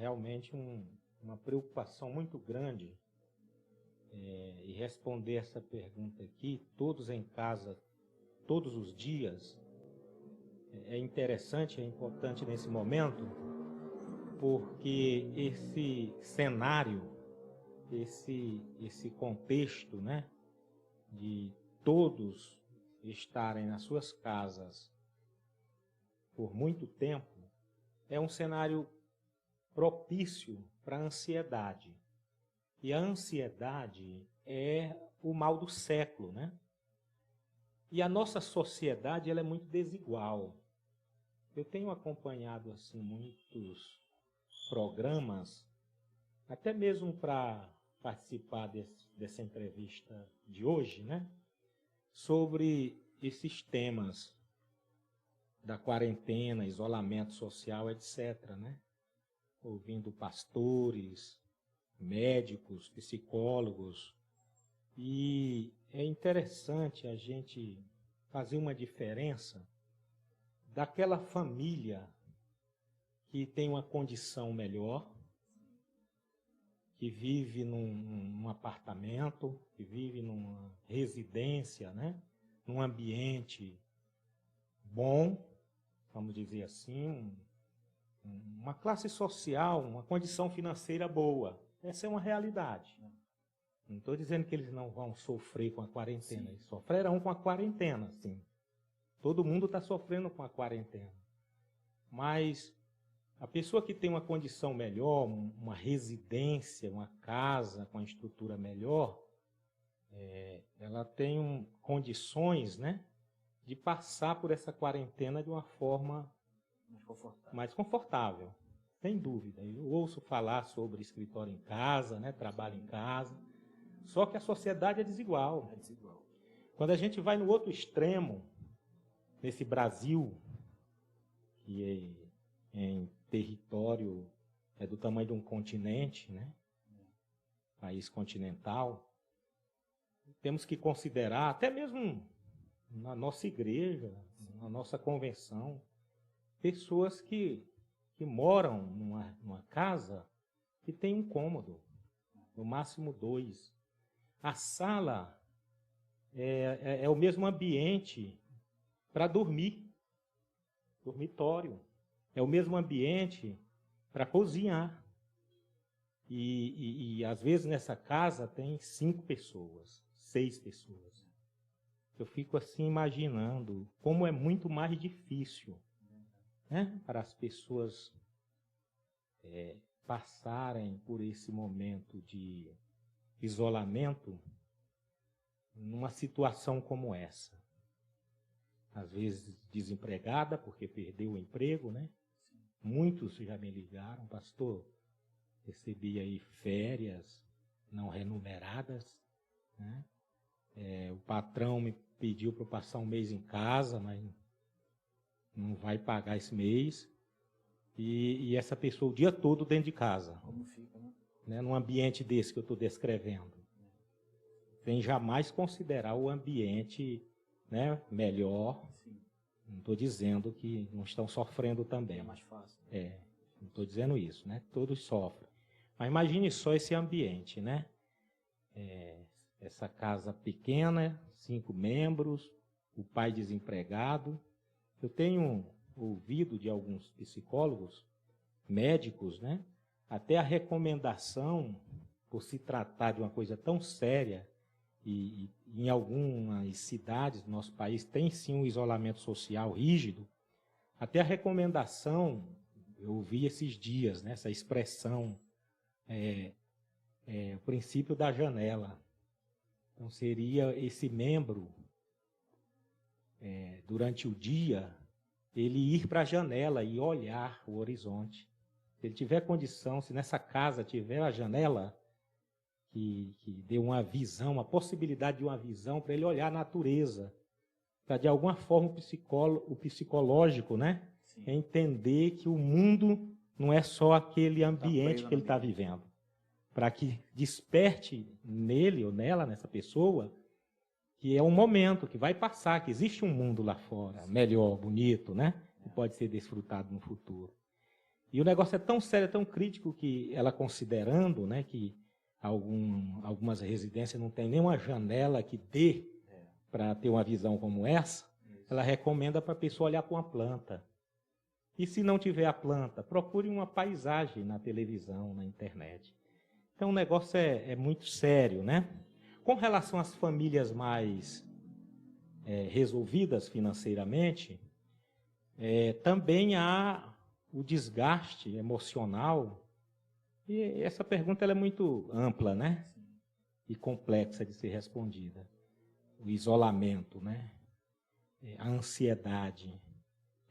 realmente uma preocupação muito grande e responder essa pergunta aqui, todos em casa, todos os dias, é interessante, é importante nesse momento, porque esse cenário, esse contexto, né, de todos estarem nas suas casas por muito tempo, é um cenário propício para a ansiedade. E a ansiedade é o mal do século, né? E a nossa sociedade, ela é muito desigual. Eu tenho acompanhado assim muitos programas, até mesmo para participar dessa entrevista de hoje, né? Sobre esses temas da quarentena, isolamento social, etc., né? Ouvindo pastores, médicos, psicólogos. E é interessante a gente fazer uma diferença daquela família que tem uma condição melhor, que vive num apartamento, que vive numa residência, né? Num ambiente bom, vamos dizer assim, uma classe social, uma condição financeira boa. Essa é uma realidade. Não estou dizendo que eles não vão sofrer com a quarentena, eles sofrerão com a quarentena, sim. Todo mundo está sofrendo com a quarentena. Mas a pessoa que tem uma condição melhor, uma residência, uma casa com uma estrutura melhor, ela tem condições, né, de passar por essa quarentena de uma forma mais confortável, sem dúvida. Eu ouço falar sobre escritório em casa, né, trabalho em casa, só que a sociedade é desigual. É desigual. Quando a gente vai no outro extremo, nesse Brasil, que em território é do tamanho de um continente, né? País continental, temos que considerar, até mesmo na nossa igreja, na nossa convenção, pessoas que moram numa casa que tem um cômodo, no máximo 2. A sala é o mesmo ambiente para dormir, dormitório. É o mesmo ambiente para cozinhar. E às vezes nessa casa tem 5 pessoas, 6 pessoas. Eu fico assim imaginando como é muito mais difícil, né, para as pessoas passarem por esse momento de isolamento numa situação como essa. Às vezes desempregada porque perdeu o emprego, né? Muitos já me ligaram, pastor, recebi aí férias não remuneradas, né? O patrão me pediu para eu passar um mês em casa, mas não vai pagar esse mês. E essa pessoa o dia todo dentro de casa. Como fica, né? Num ambiente desse que eu estou descrevendo. Sem jamais considerar o ambiente, né, melhor. Sim. Não estou dizendo que não estão sofrendo também. É mais fácil. Não estou dizendo isso, né? Todos sofrem. Mas imagine só esse ambiente, né? Essa casa pequena, 5 membros, o pai desempregado. Eu tenho ouvido de alguns psicólogos, médicos, né? Até a recomendação, por se tratar de uma coisa tão séria, e em algumas cidades do nosso país tem sim um isolamento social rígido, até a recomendação, eu ouvi esses dias, né, essa expressão, o princípio da janela. Então seria esse membro, durante o dia, ele ir para a janela e olhar o horizonte. Se ele tiver condição, se nessa casa tiver a janela, que dê uma visão, uma possibilidade de uma visão para ele olhar a natureza, para de alguma forma o psicológico, né, entender que o mundo não é só aquele ambiente que ele está vivendo, para que desperte nele ou nela, nessa pessoa, que é um momento que vai passar, que existe um mundo lá fora, melhor, bonito, né, que pode ser desfrutado no futuro. E o negócio é tão sério, tão crítico, que ela considerando, né, que algumas residências não tem nenhuma janela que dê para ter uma visão como essa, ela recomenda para a pessoa olhar para uma planta. E se não tiver a planta, procure uma paisagem na televisão, na internet. Então o negócio é muito sério, né? Com relação às famílias mais resolvidas financeiramente, também há o desgaste emocional. E essa pergunta ela é muito ampla, né? E complexa de ser respondida. O isolamento, né? A ansiedade,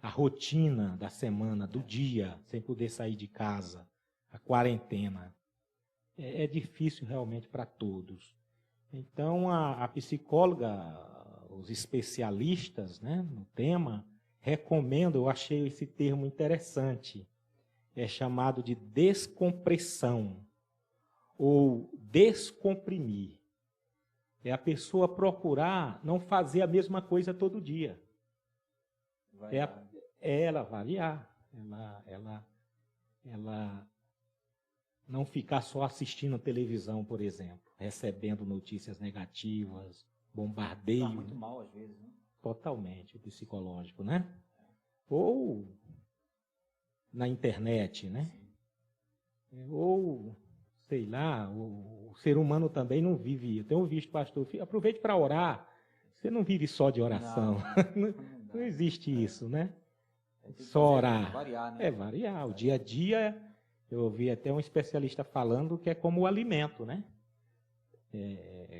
a rotina da semana, do dia, sem poder sair de casa, a quarentena. É difícil realmente para todos. Então, a psicóloga, os especialistas, né, no tema, recomendam, eu achei esse termo interessante, é chamado de descompressão ou descomprimir. É a pessoa procurar não fazer a mesma coisa todo dia. Ela variar, ela não ficar só assistindo televisão, por exemplo, recebendo notícias negativas, bombardeio. Tá muito mal às vezes, né? Totalmente psicológico, né? Ou na internet, né? Ou, sei lá, o ser humano também não vive. Eu tenho visto, pastor, aproveite para orar. Você não vive só de oração. Não existe isso, né? Só orar. Variar, né? É variar. O dia a dia, eu ouvi até um especialista falando que é como o alimento, né?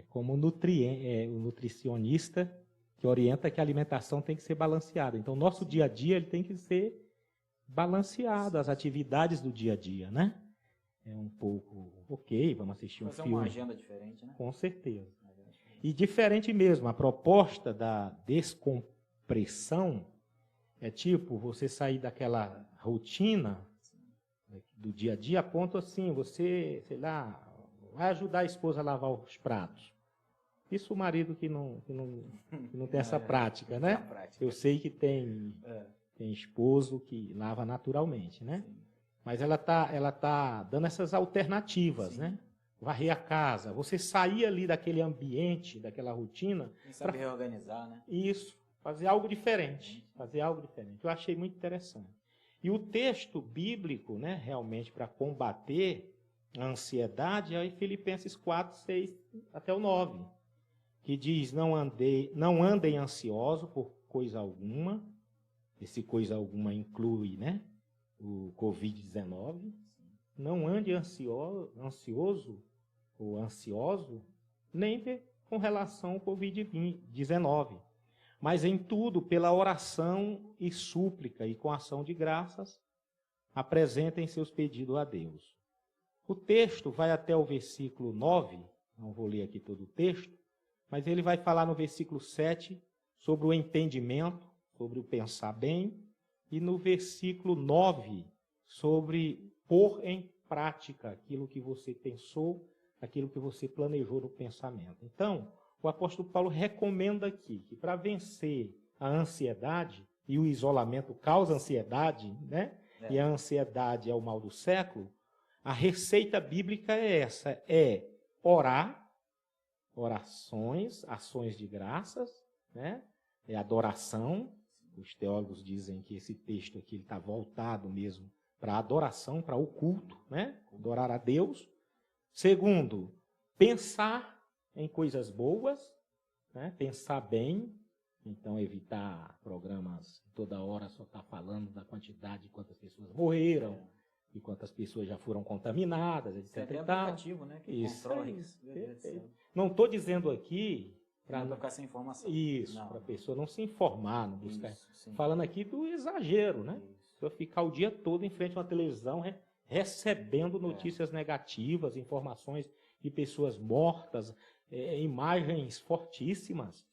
Como o nutricionista que orienta que a alimentação tem que ser balanceada. Então, o nosso dia a dia ele tem que ser balanceado, as atividades do dia a dia, né? É um pouco, ok, vamos assistir um filme. Fazer uma agenda diferente, né? Com certeza. E diferente mesmo, a proposta da descompressão é tipo você sair daquela rotina do dia a dia, a ponto assim, você, sei lá, vai ajudar a esposa a lavar os pratos. Isso o marido que não tem essa prática, né? Eu sei que tem esposo que lava naturalmente, né? Sim. Mas ela tá dando essas alternativas, né? Varrer a casa, você sair ali daquele ambiente, daquela rotina. Quem sabe reorganizar, né? Isso, fazer algo diferente. Eu achei muito interessante. E o texto bíblico, né, realmente para combater a ansiedade é em Filipenses 4, 6 até o 9, que diz, não andem ansiosos por coisa alguma. Esse coisa alguma inclui, né, o Covid-19. Não ande ansioso ou ansioso, nem com relação ao Covid-19. Mas em tudo, pela oração e súplica e com ação de graças, apresentem seus pedidos a Deus. O texto vai até o versículo 9, não vou ler aqui todo o texto, mas ele vai falar no versículo 7 sobre o entendimento, sobre o pensar bem, e no versículo 9 sobre pôr em prática aquilo que você pensou, aquilo que você planejou no pensamento. Então, o apóstolo Paulo recomenda aqui que para vencer a ansiedade, e o isolamento causa ansiedade, né? E a ansiedade é o mal do século, a receita bíblica é essa, orar, orações, ações de graças, né? É adoração. Os teólogos dizem que esse texto aqui está voltado mesmo para a adoração, para o culto, né? Adorar a Deus. Segundo, pensar em coisas boas, né? Pensar bem, então evitar programas toda hora só estar falando da quantidade de quantas pessoas morreram, e quantas pessoas já foram contaminadas, etc. Tem até aplicativo, né? Que controla isso. Não estou dizendo aqui para não ficar sem informação. Isso, para a pessoa não se informar, não buscar. Falando aqui do exagero, né? A pessoa ficar o dia todo em frente a uma televisão recebendo notícias negativas, informações de pessoas mortas, imagens fortíssimas.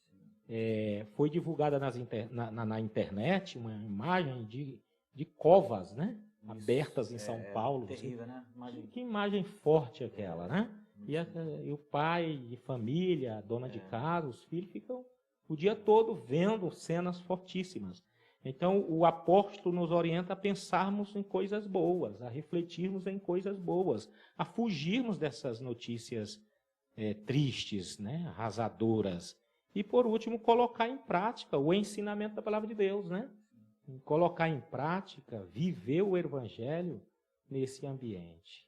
Foi divulgada na internet uma imagem de covas, né? Abertas em São Paulo. Terrível, né? Que imagem forte aquela, né? E o pai de família, a dona de casa, os filhos ficam o dia todo vendo cenas fortíssimas. Então, o apóstolo nos orienta a pensarmos em coisas boas, a refletirmos em coisas boas, a fugirmos dessas notícias tristes, né, arrasadoras. E, por último, colocar em prática o ensinamento da palavra de Deus, né? Colocar em prática, viver o evangelho nesse ambiente.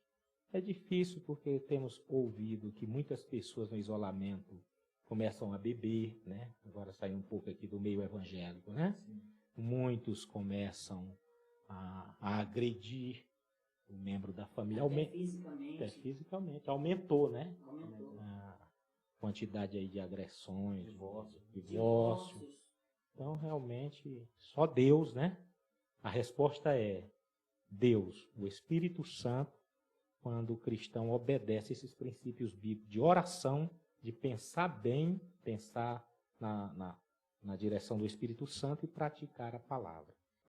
É difícil porque temos ouvido que muitas pessoas no isolamento começam a beber, né? Agora saindo um pouco aqui do meio evangélico, né? Sim. Muitos começam a agredir o membro da família. Até fisicamente. Aumentou, né? Aumentou. A quantidade aí de agressões, divórcios. Então, realmente, só Deus, né? A resposta é Deus, o Espírito Santo, quando o cristão obedece esses princípios bíblicos de oração, de pensar bem, pensar na direção do Espírito Santo e praticar a palavra.